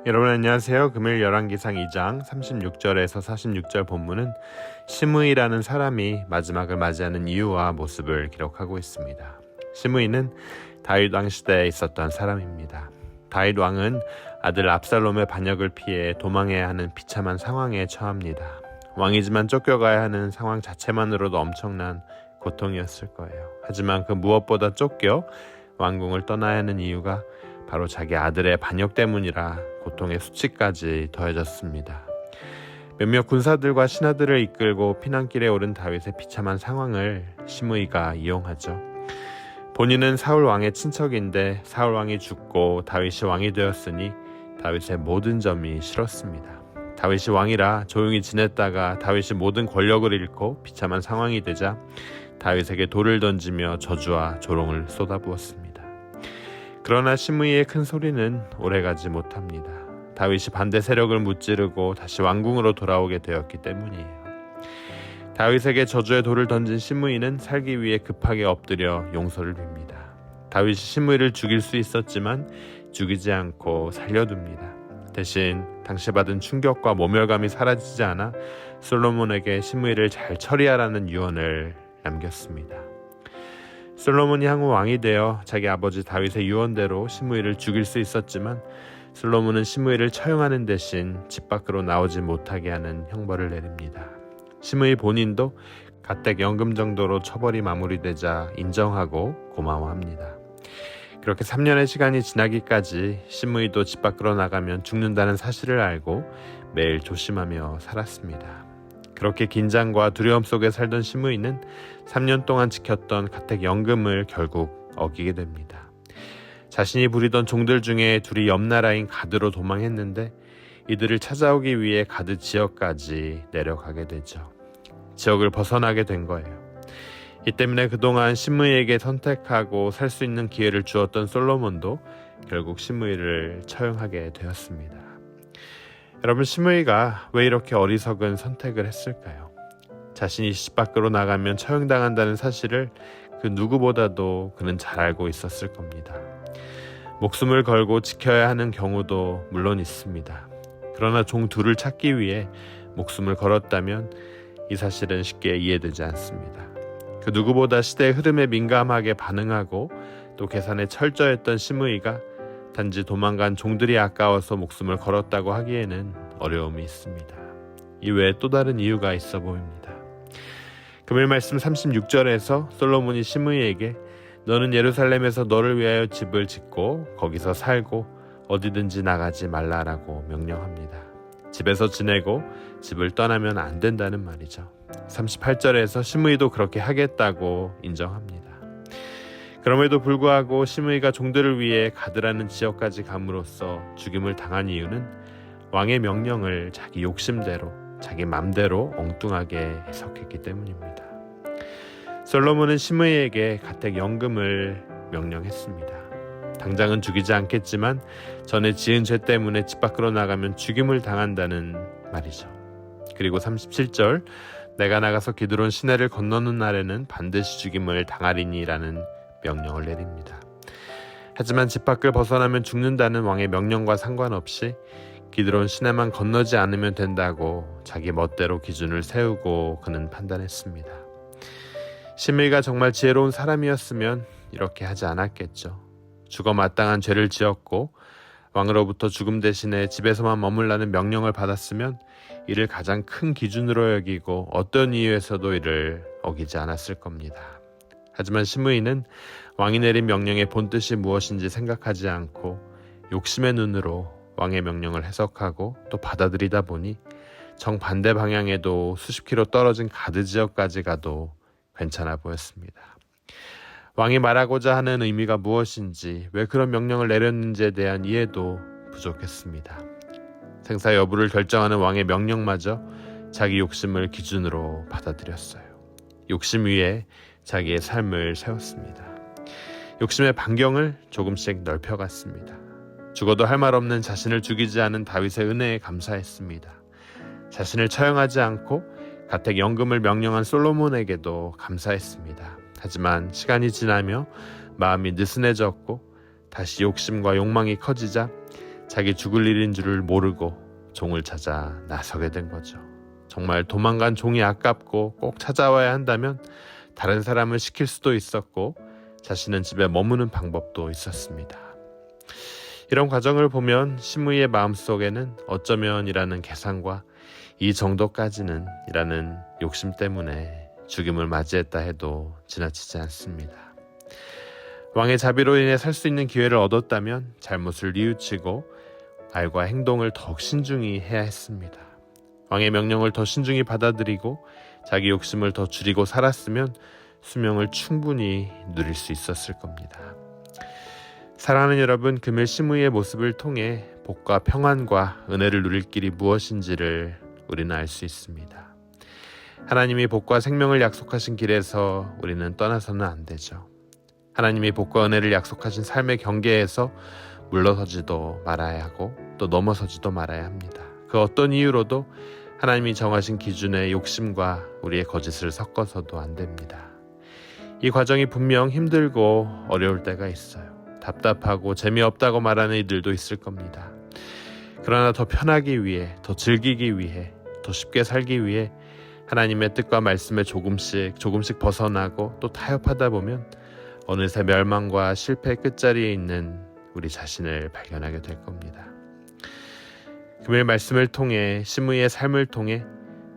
여러분 안녕하세요. 금요일 열왕기상 2장 36절에서 46절 본문은 시므이라는 사람이 마지막을 맞이하는 이유와 모습을 기록하고 있습니다. 시므이는 다윗 왕 시대에 있었던 사람입니다. 다윗 왕은 아들 압살롬의 반역을 피해 도망해야 하는 비참한 상황에 처합니다. 왕이지만 쫓겨가야 하는 상황 자체만으로도 엄청난 고통이었을 거예요. 하지만 그 무엇보다 쫓겨 왕궁을 떠나야 하는 이유가 바로 자기 아들의 반역 때문이라 고통의 수치까지 더해졌습니다. 몇몇 군사들과 신하들을 이끌고 피난길에 오른 다윗의 비참한 상황을 시므이가 이용하죠. 본인은 사울 왕의 친척인데 사울 왕이 죽고 다윗이 왕이 되었으니 다윗의 모든 점이 싫었습니다. 다윗이 왕이라 조용히 지냈다가 다윗이 모든 권력을 잃고 비참한 상황이 되자 다윗에게 돌을 던지며 저주와 조롱을 쏟아부었습니다. 그러나 시므이의 큰 소리는 오래가지 못합니다. 다윗이 반대 세력을 무찌르고 다시 왕궁으로 돌아오게 되었기 때문이에요. 다윗에게 저주의 돌을 던진 시므이는 살기 위해 급하게 엎드려 용서를 빕니다. 다윗이 시므이를 죽일 수 있었지만 죽이지 않고 살려둡니다. 대신 당시 받은 충격과 모멸감이 사라지지 않아 솔로몬에게 시므이를 잘 처리하라는 유언을 남겼습니다. 솔로몬이 향후 왕이 되어 자기 아버지 다윗의 유언대로 시므이를 죽일 수 있었지만 솔로몬은 시므이를 처형하는 대신 집 밖으로 나오지 못하게 하는 형벌을 내립니다. 시므이 본인도 가택 연금 정도로 처벌이 마무리되자 인정하고 고마워합니다. 그렇게 3년의 시간이 지나기까지 시므이도 집 밖으로 나가면 죽는다는 사실을 알고 매일 조심하며 살았습니다. 그렇게 긴장과 두려움 속에 살던 시므이는 3년 동안 지켰던 가택연금을 결국 어기게 됩니다. 자신이 부리던 종들 중에 둘이 옆 나라인 가드로 도망했는데 이들을 찾아오기 위해 가드 지역까지 내려가게 되죠. 지역을 벗어나게 된 거예요. 이 때문에 그동안 시므이에게 선택하고 살 수 있는 기회를 주었던 솔로몬도 결국 시므이를 처형하게 되었습니다. 여러분, 시므이가 왜 이렇게 어리석은 선택을 했을까요? 자신이 집 밖으로 나가면 처형당한다는 사실을 그 누구보다도 그는 잘 알고 있었을 겁니다. 목숨을 걸고 지켜야 하는 경우도 물론 있습니다. 그러나 종 둘을 찾기 위해 목숨을 걸었다면 이 사실은 쉽게 이해되지 않습니다. 그 누구보다 시대의 흐름에 민감하게 반응하고 또 계산에 철저했던 시므이가 단지 도망간 종들이 아까워서 목숨을 걸었다고 하기에는 어려움이 있습니다. 이외에 또 다른 이유가 있어 보입니다. 금요일 말씀 36절에서 솔로몬이 시므이에게 너는 예루살렘에서 너를 위하여 집을 짓고 거기서 살고 어디든지 나가지 말라라고 명령합니다. 집에서 지내고 집을 떠나면 안 된다는 말이죠. 38절에서 시므이도 그렇게 하겠다고 인정합니다. 그럼에도 불구하고 시므이가 종들을 위해 가드라는 지역까지 감으로써 죽임을 당한 이유는 왕의 명령을 자기 욕심대로 자기 맘대로 엉뚱하게 해석했기 때문입니다. 솔로몬은 시므이에게 가택연금을 명령했습니다. 당장은 죽이지 않겠지만 전에 지은 죄 때문에 집 밖으로 나가면 죽임을 당한다는 말이죠. 그리고 37절 내가 나가서 기드론 시내를 건너는 날에는 반드시 죽임을 당하리니라는 명령을 내립니다. 하지만 집 밖을 벗어나면 죽는다는 왕의 명령과 상관없이 기드론 시내만 건너지 않으면 된다고 자기 멋대로 기준을 세우고 그는 판단했습니다. 시므이가 정말 지혜로운 사람이었으면 이렇게 하지 않았겠죠. 죽어 마땅한 죄를 지었고 왕으로부터 죽음 대신에 집에서만 머물라는 명령을 받았으면 이를 가장 큰 기준으로 여기고 어떤 이유에서도 이를 어기지 않았을 겁니다. 하지만 시므이는 왕이 내린 명령의 본뜻이 무엇인지 생각하지 않고 욕심의 눈으로 왕의 명령을 해석하고 또 받아들이다 보니 정반대 방향에도 수십 킬로 떨어진 가드 지역까지 가도 괜찮아 보였습니다. 왕이 말하고자 하는 의미가 무엇인지 왜 그런 명령을 내렸는지에 대한 이해도 부족했습니다. 생사 여부를 결정하는 왕의 명령마저 자기 욕심을 기준으로 받아들였어요. 욕심 위에 자기의 삶을 세웠습니다. 욕심의 반경을 조금씩 넓혀갔습니다. 죽어도 할 말 없는 자신을 죽이지 않은 다윗의 은혜에 감사했습니다. 자신을 처형하지 않고 가택연금을 명령한 솔로몬에게도 감사했습니다. 하지만 시간이 지나며 마음이 느슨해졌고 다시 욕심과 욕망이 커지자 자기 죽을 일인 줄을 모르고 종을 찾아 나서게 된 거죠. 정말 도망간 종이 아깝고 꼭 찾아와야 한다면 다른 사람을 시킬 수도 있었고 자신은 집에 머무는 방법도 있었습니다. 이런 과정을 보면 시므이의 마음속에는 어쩌면이라는 계산과 이 정도까지는 이라는 욕심 때문에 죽임을 맞이했다 해도 지나치지 않습니다. 왕의 자비로 인해 살 수 있는 기회를 얻었다면 잘못을 뉘우치고 말과 행동을 더욱 신중히 해야 했습니다. 왕의 명령을 더 신중히 받아들이고 자기 욕심을 더 줄이고 살았으면 수명을 충분히 누릴 수 있었을 겁니다. 사랑하는 여러분, 금일 시므이의 모습을 통해 복과 평안과 은혜를 누릴 길이 무엇인지를 우리는 알 수 있습니다. 하나님이 복과 생명을 약속하신 길에서 우리는 떠나서는 안 되죠. 하나님이 복과 은혜를 약속하신 삶의 경계에서 물러서지도 말아야 하고 또 넘어서지도 말아야 합니다. 그 어떤 이유로도 하나님이 정하신 기준의 욕심과 우리의 거짓을 섞어서도 안 됩니다. 이 과정이 분명 힘들고 어려울 때가 있어요. 답답하고 재미없다고 말하는 이들도 있을 겁니다. 그러나 더 편하기 위해, 더 즐기기 위해, 더 쉽게 살기 위해 하나님의 뜻과 말씀에 조금씩 벗어나고 또 타협하다 보면 어느새 멸망과 실패의 끝자리에 있는 우리 자신을 발견하게 될 겁니다. 금일 말씀을 통해 시므이의 삶을 통해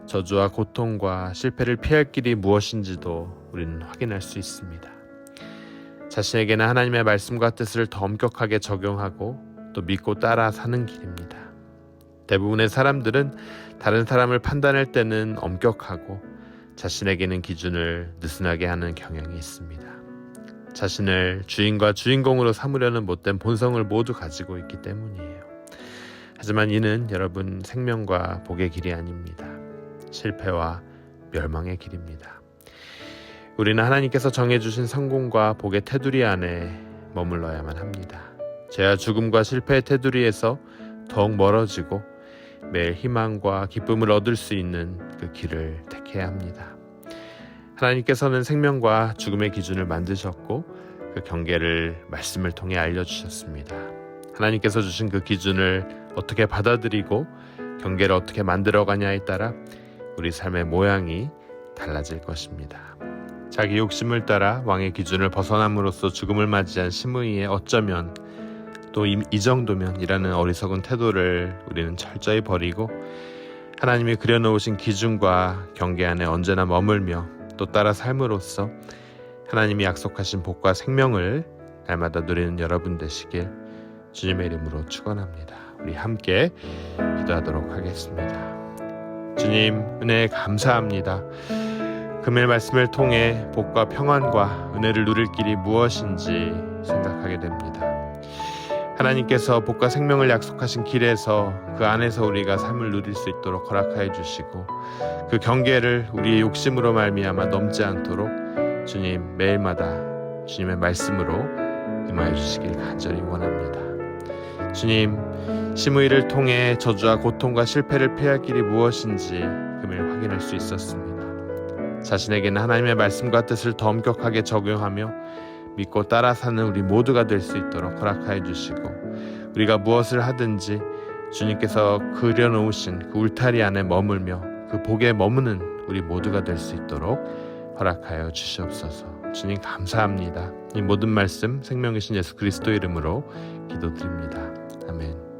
저주와 고통과 실패를 피할 길이 무엇인지도 우리는 확인할 수 있습니다. 자신에게는 하나님의 말씀과 뜻을 더 엄격하게 적용하고 또 믿고 따라 사는 길입니다. 대부분의 사람들은 다른 사람을 판단할 때는 엄격하고 자신에게는 기준을 느슨하게 하는 경향이 있습니다. 자신을 주인과 주인공으로 삼으려는 못된 본성을 모두 가지고 있기 때문이에요. 하지만 이는 여러분 생명과 복의 길이 아닙니다. 실패와 멸망의 길입니다. 우리는 하나님께서 정해주신 성공과 복의 테두리 안에 머물러야만 합니다. 죄와 죽음과 실패의 테두리에서 더욱 멀어지고 매일 희망과 기쁨을 얻을 수 있는 그 길을 택해야 합니다. 하나님께서는 생명과 죽음의 기준을 만드셨고 그 경계를 말씀을 통해 알려주셨습니다. 하나님께서 주신 그 기준을 어떻게 받아들이고 경계를 어떻게 만들어가냐에 따라 우리 삶의 모양이 달라질 것입니다. 자기 욕심을 따라 왕의 기준을 벗어남으로써 죽음을 맞이한 시므이의 어쩌면 또 이 정도면 이라는 어리석은 태도를 우리는 철저히 버리고 하나님이 그려놓으신 기준과 경계 안에 언제나 머물며 또 따라 삶으로써 하나님이 약속하신 복과 생명을 날마다 누리는 여러분 되시길 주님의 이름으로 축원합니다. 우리 함께 기도하도록 하겠습니다. 주님, 은혜 감사합니다. 금일 말씀을 통해 복과 평안과 은혜를 누릴 길이 무엇인지 생각하게 됩니다. 하나님께서 복과 생명을 약속하신 길에서 그 안에서 우리가 삶을 누릴 수 있도록 허락하여 주시고 그 경계를 우리의 욕심으로 말미암아 넘지 않도록 주님 매일마다 주님의 말씀으로 임하여 주시길 간절히 원합니다. 주님, 시므이를 통해 저주와 고통과 실패를 피할 길이 무엇인지 금일 확인할 수 있었습니다. 자신에게는 하나님의 말씀과 뜻을 더 엄격하게 적용하며 믿고 따라 사는 우리 모두가 될 수 있도록 허락하여 주시고 우리가 무엇을 하든지 주님께서 그려놓으신 그 울타리 안에 머물며 그 복에 머무는 우리 모두가 될 수 있도록 허락하여 주시옵소서. 주님 감사합니다. 이 모든 말씀 생명이신 예수 그리스도 이름으로 기도드립니다. 아멘.